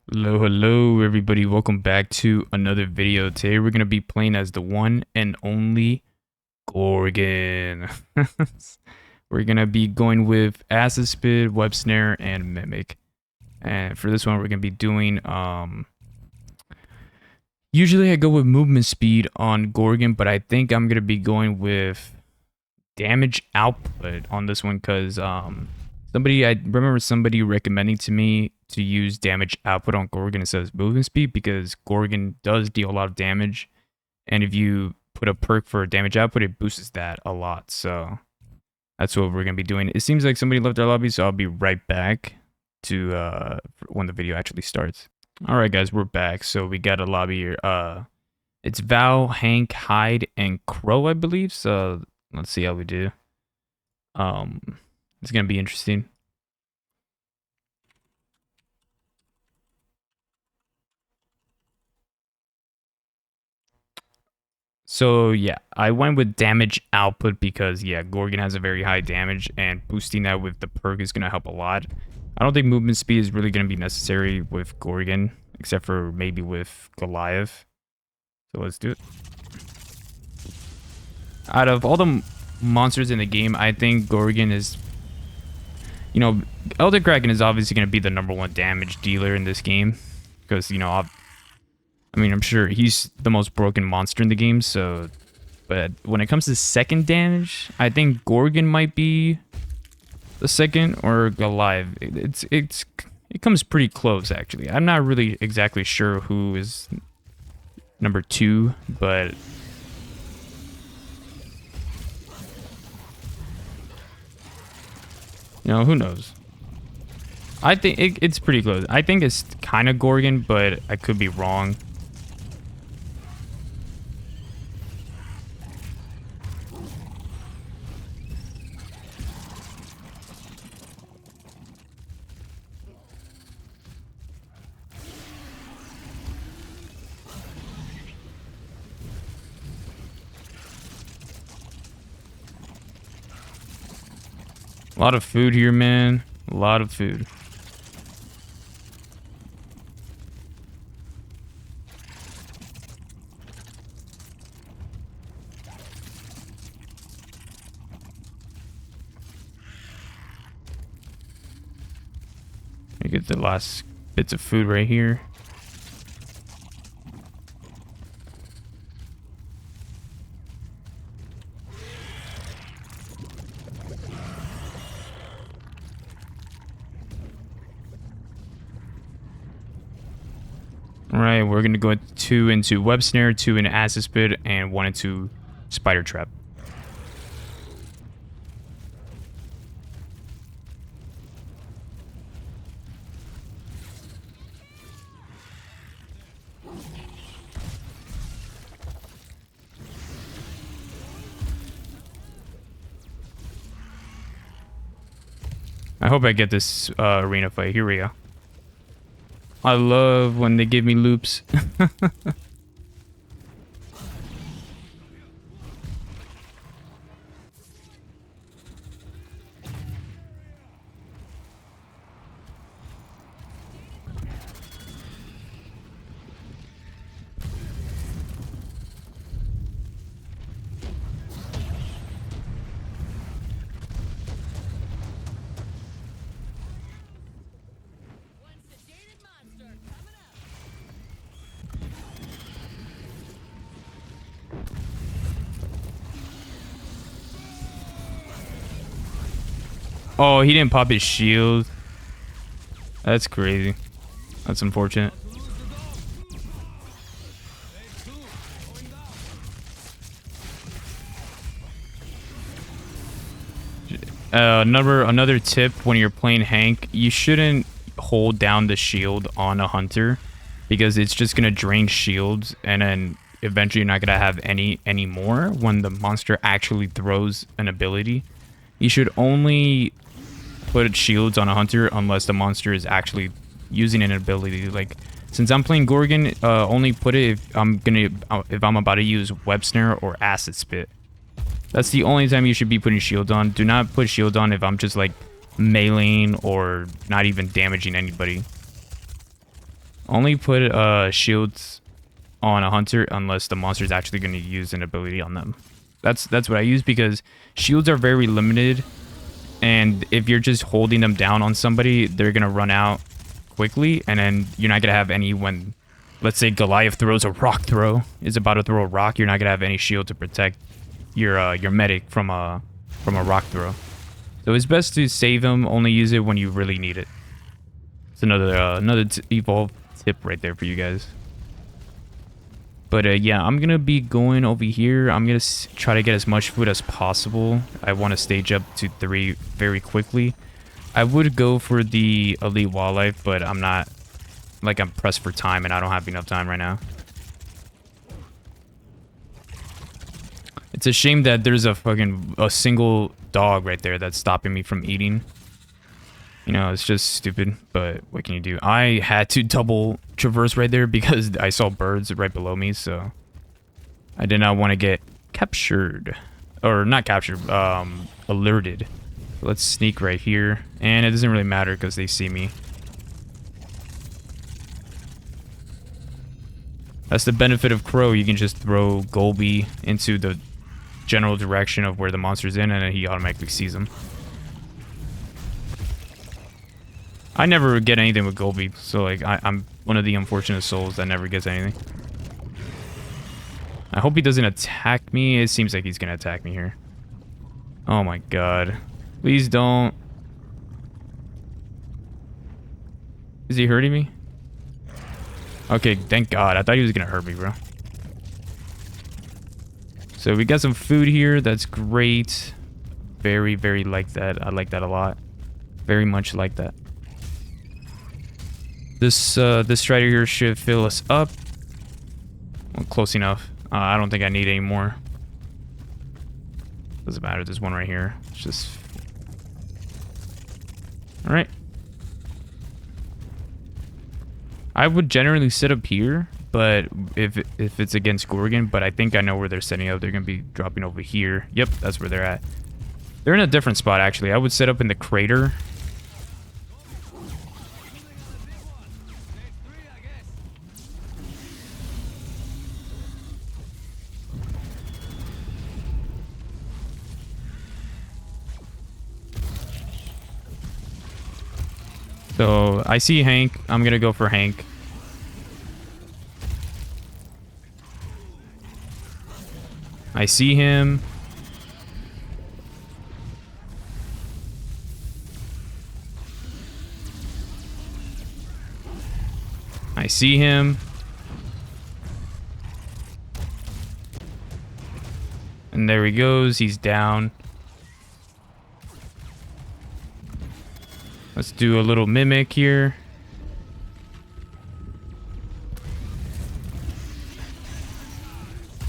Hello, everybody. Welcome back to another video. Today we're gonna be playing as the one and only Gorgon. We're gonna be going with Acid Spit, Web Snare, and Mimic. And for this one, we're gonna be doing Usually I go with movement speed on Gorgon, but I think I'm gonna be going with damage output on this one because I remember somebody recommending to me to use damage output on Gorgon instead of movement speed because Gorgon does deal a lot of damage, and if you put a perk for damage output, it boosts that a lot. So that's what we're gonna be doing. It seems like somebody left our lobby, so I'll be right back to when the video actually starts. All right, guys, we're back. So we got a lobby here. It's Val, Hank, Hyde, and Crow, I believe. So let's see how we do. It's gonna be interesting. So yeah, I went with damage output because yeah, Gorgon has a very high damage, and boosting that with the perk is gonna help a lot. I don't think movement speed is really gonna be necessary with Gorgon, except for maybe with Goliath. So let's do it. Out of all the monsters in the game, I think Gorgon is, Elder Kraken is obviously gonna be the #1 damage dealer in this game because I'm sure he's the most broken monster in the game, so... But when it comes to second damage, I think Gorgon might be the second, or Goliath. It comes pretty close, actually. I'm not really exactly sure who is #2, but... who knows? I think it's pretty close. I think it's kind of Gorgon, but I could be wrong. A lot of food here, man. A lot of food. You get the last bits of food right here. Alright, we're gonna go 2 into Web Snare, 2 into Acid Spit, and 1 into Spider Trap. I hope I get this arena fight. Here we go. I love when they give me loops. Oh, he didn't pop his shield. That's crazy. That's unfortunate. Another tip when you're playing Hank, you shouldn't hold down the shield on a hunter because it's just gonna drain shields, and then eventually you're not gonna have any more when the monster actually throws an ability. You should only put shields on a hunter unless the monster is actually using an ability. Like, since I'm playing Gorgon, only put it if I'm about to use Web Snare or Acid Spit. That's the only time you should be putting shield on. Do not put shield on if I'm just like meleeing or not even damaging anybody. Only put shields on a hunter unless the monster is actually going to use an ability on them. That's what I use, because shields are very limited, and if you're just holding them down on somebody, they're going to run out quickly, and then you're not going to have any when, let's say, Goliath throws a rock throw, is about to throw a rock, you're not going to have any shield to protect your medic from a rock throw. So it's best to save him, only use it when you really need it. It's another evolve tip right there for you guys. But yeah, I'm gonna be going over here. I'm gonna try to get as much food as possible. I want to stage up to 3 very quickly. I would go for the elite wildlife, but I'm not, like, I'm pressed for time and I don't have enough time right now. It's a shame that there's a single dog right there that's stopping me from eating. You know, it's just stupid, but what can you do? I had to double traverse right there because I saw birds right below me, so I did not want to get captured. Or not captured, alerted. Let's sneak right here, and it doesn't really matter because they see me. That's the benefit of Crow. You can just throw Golby into the general direction of where the monster's in, and then he automatically sees him. I never get anything with Golby, so like I'm one of the unfortunate souls that never gets anything. I hope he doesn't attack me. It seems like he's gonna attack me here. Oh my god. Please don't. Is he hurting me? Okay, thank god. I thought he was gonna hurt me, bro. So we got some food here. That's great. Very, very like that. I like that a lot. Very much like that. This strider here should fill us up. Well, close enough. I don't think I need any more. Doesn't matter. There's one right here. It's just... Alright. I would generally sit up here, but if it's against Gorgon, but I think I know where they're setting up. They're going to be dropping over here. Yep, that's where they're at. They're in a different spot, actually. I would set up in the crater. So, I see Hank. I'm gonna go for Hank. I see him. I see him. And there he goes. He's down. Let's do a little mimic here.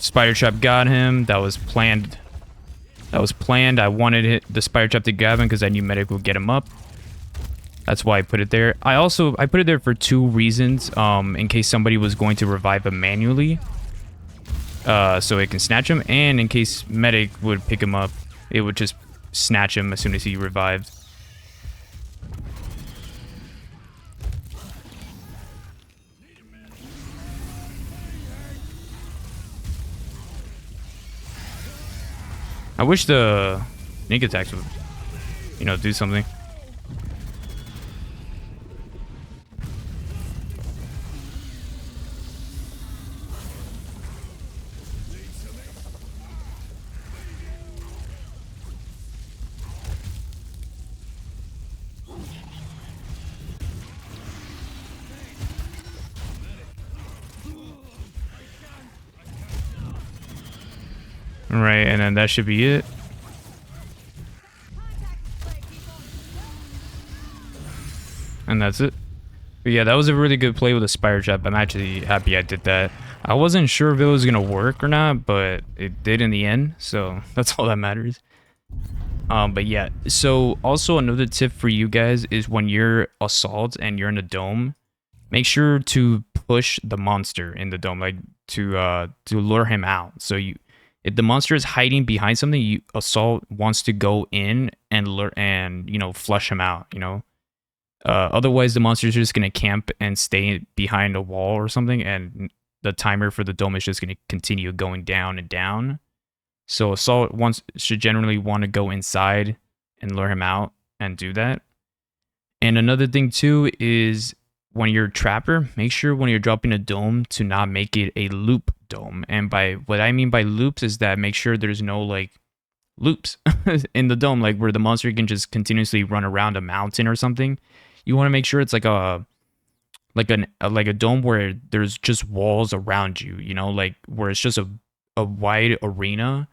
Spider trap got him. That was planned. That was planned. I wanted the spider trap to grab him because I knew medic would get him up. That's why I put it there. I put it there for 2 reasons. In case somebody was going to revive him manually, so it can snatch him, and in case medic would pick him up, it would just snatch him as soon as he revived. I wish the sneak attacks would, you know, do something. Right, and then that should be it. And that's it. But yeah, that was a really good play with a spider trap. I'm actually happy I did that. I wasn't sure if it was gonna work or not, but it did in the end, so that's all that matters. But yeah, so also another tip for you guys is when you're assault and you're in a dome, make sure to push the monster in the dome, like to lure him out. So if the monster is hiding behind something, assault wants to go in and lure and, you know, flush him out, you know. Otherwise, the monster's just gonna camp and stay behind a wall or something, and the timer for the dome is just gonna continue going down and down. So Assault should generally want to go inside and lure him out and do that. And another thing too is when you're a trapper, make sure when you're dropping a dome to not make it a loop dome. And by what I mean by loops is that make sure there's no like loops in the dome, like where the monster can just continuously run around a mountain or something. You want to make sure it's like a dome where there's just walls around you, you know, like where it's just a wide arena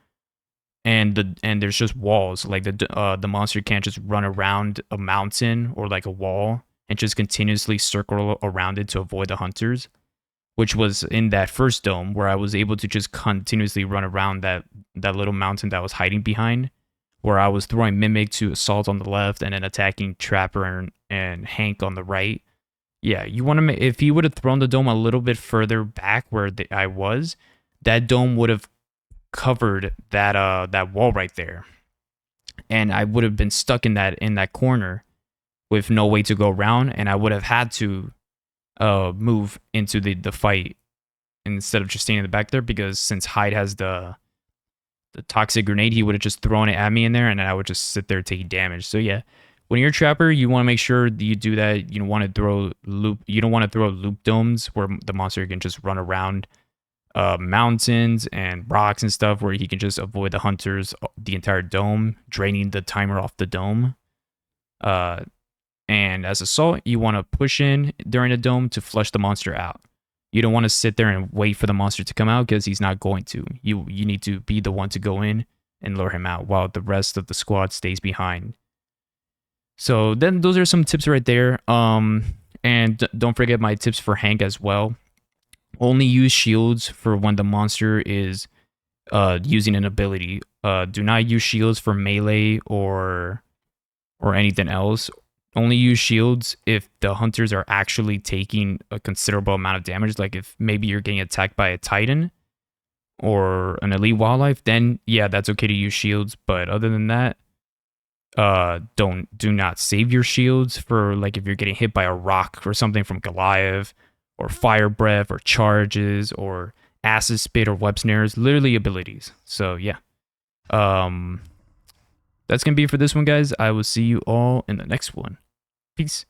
and there's just walls, like the monster can't just run around a mountain or like a wall and just continuously circle around it to avoid the hunters, which was in that first dome where I was able to just continuously run around that little mountain that I was hiding behind, where I was throwing Mimic to Assault on the left and then attacking Trapper and Hank on the right. Yeah, you want to, if he would have thrown the dome a little bit further back where I was, that dome would have covered that wall right there, and I would have been stuck in that corner with no way to go around, and I would have had to move into the fight instead of just staying in the back there, because since Hyde has the toxic grenade, he would have just thrown it at me in there, and I would just sit there taking damage. So yeah, when you're a trapper, you want to make sure that you do that. You don't want to throw loop domes where the monster can just run around mountains and rocks and stuff, where he can just avoid the hunters the entire dome, draining the timer off the dome. And as Assault, you want to push in during the dome to flush the monster out. You don't want to sit there and wait for the monster to come out, because he's not going to. You need to be the one to go in and lure him out while the rest of the squad stays behind. So then those are some tips right there. And don't forget my tips for Hank as well. Only use shields for when the monster is using an ability. Do not use shields for melee or anything else. Only use shields if the hunters are actually taking a considerable amount of damage. Like if maybe you're getting attacked by a Titan or an elite wildlife, then yeah, that's okay to use shields. But other than that, do not save your shields for like if you're getting hit by a rock or something from Goliath, or fire breath, or charges, or acid spit, or web snares. Literally abilities. So yeah, that's gonna be it for this one, guys. I will see you all in the next one. Peace.